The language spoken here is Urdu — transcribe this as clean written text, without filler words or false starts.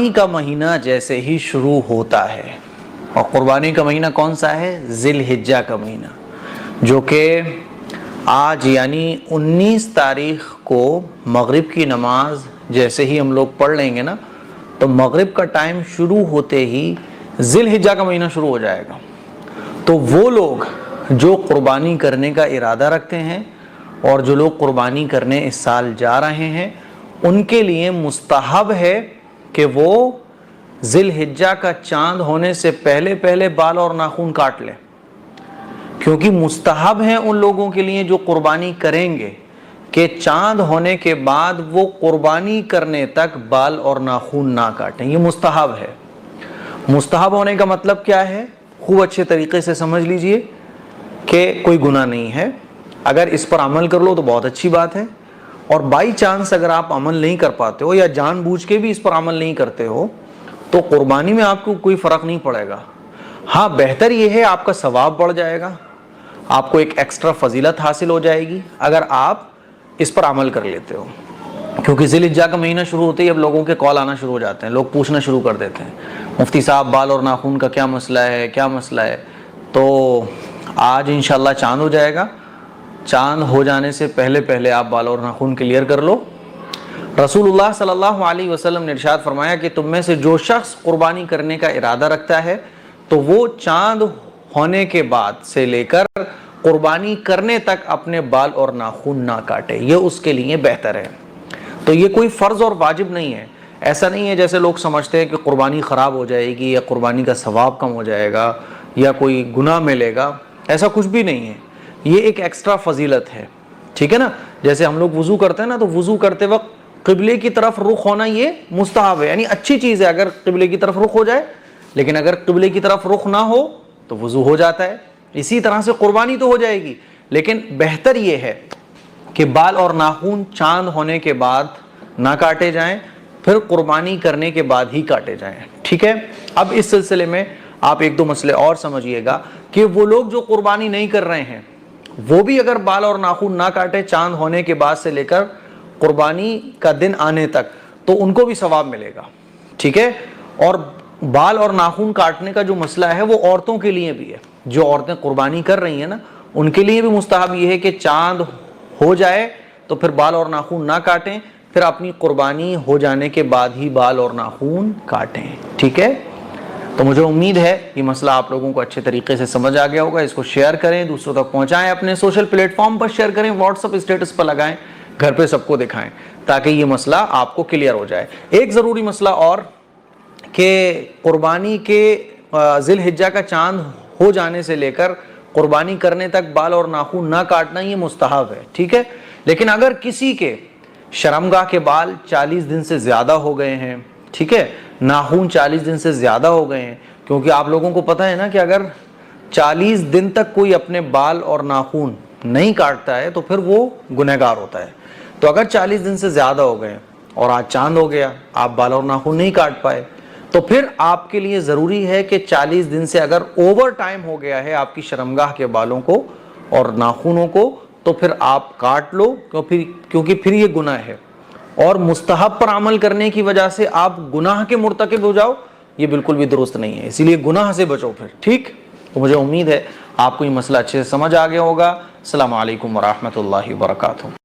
قربانی کا مہینہ جیسے ہی شروع ہوتا ہے، اور قربانی کا مہینہ کون سا ہے؟ ذی الحجہ کا مہینہ، جو کہ آج یعنی 19 تاریخ کو مغرب کی نماز جیسے ہی ہم لوگ پڑھ لیں گے نا، تو مغرب کا ٹائم شروع ہوتے ہی ذی الحجہ کا مہینہ شروع ہو جائے گا۔ تو وہ لوگ جو قربانی کرنے کا ارادہ رکھتے ہیں اور جو لوگ قربانی کرنے اس سال جا رہے ہیں، ان کے لیے مستحب ہے کہ وہ ذی الحجہ کا چاند ہونے سے پہلے پہلے بال اور ناخن کاٹ لیں، کیونکہ مستحب ہے ان لوگوں کے لیے جو قربانی کریں گے کہ چاند ہونے کے بعد وہ قربانی کرنے تک بال اور ناخن نہ کاٹیں۔ یہ مستحب ہے۔ مستحب ہونے کا مطلب کیا ہے؟ خوب اچھے طریقے سے سمجھ لیجئے کہ کوئی گناہ نہیں ہے، اگر اس پر عمل کر لو تو بہت اچھی بات ہے، اور بائی چانس اگر آپ عمل نہیں کر پاتے ہو یا جان بوجھ کے بھی اس پر عمل نہیں کرتے ہو تو قربانی میں آپ کو کوئی فرق نہیں پڑے گا۔ ہاں، بہتر یہ ہے آپ کا ثواب بڑھ جائے گا، آپ کو ایک ایکسٹرا فضیلت حاصل ہو جائے گی اگر آپ اس پر عمل کر لیتے ہو، کیونکہ ذی الحجہ کا مہینہ شروع ہوتے ہی اب لوگوں کے کال آنا شروع ہو جاتے ہیں، لوگ پوچھنا شروع کر دیتے ہیں، مفتی صاحب بال اور ناخن کا کیا مسئلہ ہے، کیا مسئلہ ہے؟ تو آج انشاءاللہ چاند ہو جائے گا، چاند ہو جانے سے پہلے پہلے آپ بال اور ناخن کلیئر کر لو۔ رسول اللہ صلی اللہ علیہ وسلم نے ارشاد فرمایا کہ تم میں سے جو شخص قربانی کرنے کا ارادہ رکھتا ہے تو وہ چاند ہونے کے بعد سے لے کر قربانی کرنے تک اپنے بال اور ناخن نہ کاٹے، یہ اس کے لیے بہتر ہے۔ تو یہ کوئی فرض اور واجب نہیں ہے، ایسا نہیں ہے جیسے لوگ سمجھتے ہیں کہ قربانی خراب ہو جائے گی یا قربانی کا ثواب کم ہو جائے گا یا کوئی گناہ ملے گا، ایسا کچھ بھی نہیں ہے، یہ ایک ایکسٹرا فضیلت ہے، ٹھیک ہے نا؟ جیسے ہم لوگ وضو کرتے ہیں نا، تو وضو کرتے وقت قبلے کی طرف رخ ہونا یہ مستحب ہے، یعنی اچھی چیز ہے اگر قبلے کی طرف رخ ہو جائے، لیکن اگر قبلے کی طرف رخ نہ ہو تو وضو ہو جاتا ہے۔ اسی طرح سے قربانی تو ہو جائے گی، لیکن بہتر یہ ہے کہ بال اور ناخن چاند ہونے کے بعد نہ کاٹے جائیں، پھر قربانی کرنے کے بعد ہی کاٹے جائیں، ٹھیک ہے؟ اب اس سلسلے میں آپ ایک دو مسئلے اور سمجھیے گا کہ وہ لوگ جو قربانی نہیں کر رہے ہیں وہ بھی اگر بال اور ناخن نہ کاٹے چاند ہونے کے بعد سے لے کر قربانی کا دن آنے تک، تو ان کو بھی ثواب ملے گا، ٹھیک ہے؟ اور بال اور ناخن کاٹنے کا جو مسئلہ ہے وہ عورتوں کے لیے بھی ہے، جو عورتیں قربانی کر رہی ہیں نا ان کے لیے بھی مستحب یہ ہے کہ چاند ہو جائے تو پھر بال اور ناخن نہ کاٹیں، پھر اپنی قربانی ہو جانے کے بعد ہی بال اور ناخن کاٹیں، ٹھیک ہے؟ تو مجھے امید ہے یہ مسئلہ آپ لوگوں کو اچھے طریقے سے سمجھ آ گیا ہوگا۔ اس کو شیئر کریں، دوسروں تک پہنچائیں، اپنے سوشل پلیٹ فارم پر شیئر کریں، واٹس ایپ اسٹیٹس پر لگائیں، گھر پہ سب کو دکھائیں تاکہ یہ مسئلہ آپ کو کلیئر ہو جائے۔ ایک ضروری مسئلہ اور کہ قربانی کے ذی الحجہ کا چاند ہو جانے سے لے کر قربانی کرنے تک بال اور ناخن نہ کاٹنا یہ مستحب ہے، ٹھیک ہے؟ لیکن اگر کسی کے شرمگاہ کے بال 40 دن سے زیادہ ہو گئے ہیں، ٹھیک ہے، ناخن 40 دن سے زیادہ ہو گئے ہیں، کیونکہ آپ لوگوں کو پتہ ہے نا کہ اگر 40 دن تک کوئی اپنے بال اور ناخن نہیں کاٹتا ہے تو پھر وہ گنہگار ہوتا ہے۔ تو اگر 40 دن سے زیادہ ہو گئے اور آج چاند ہو گیا، آپ بال اور ناخن نہیں کاٹ پائے، تو پھر آپ کے لیے ضروری ہے کہ 40 دن سے اگر اوور ٹائم ہو گیا ہے آپ کی شرمگاہ کے بالوں کو اور ناخنوں کو، تو پھر آپ کاٹ لو، کیونکہ پھر یہ گناہ ہے، اور مستحب پر عمل کرنے کی وجہ سے آپ گناہ کے مرتکب ہو جاؤ، یہ بالکل بھی درست نہیں ہے، اسی لیے گناہ سے بچو پھر، ٹھیک؟ تو مجھے امید ہے آپ کو یہ مسئلہ اچھے سے سمجھ آ گیا ہوگا۔ السلام علیکم ورحمۃ اللہ وبرکاتہ۔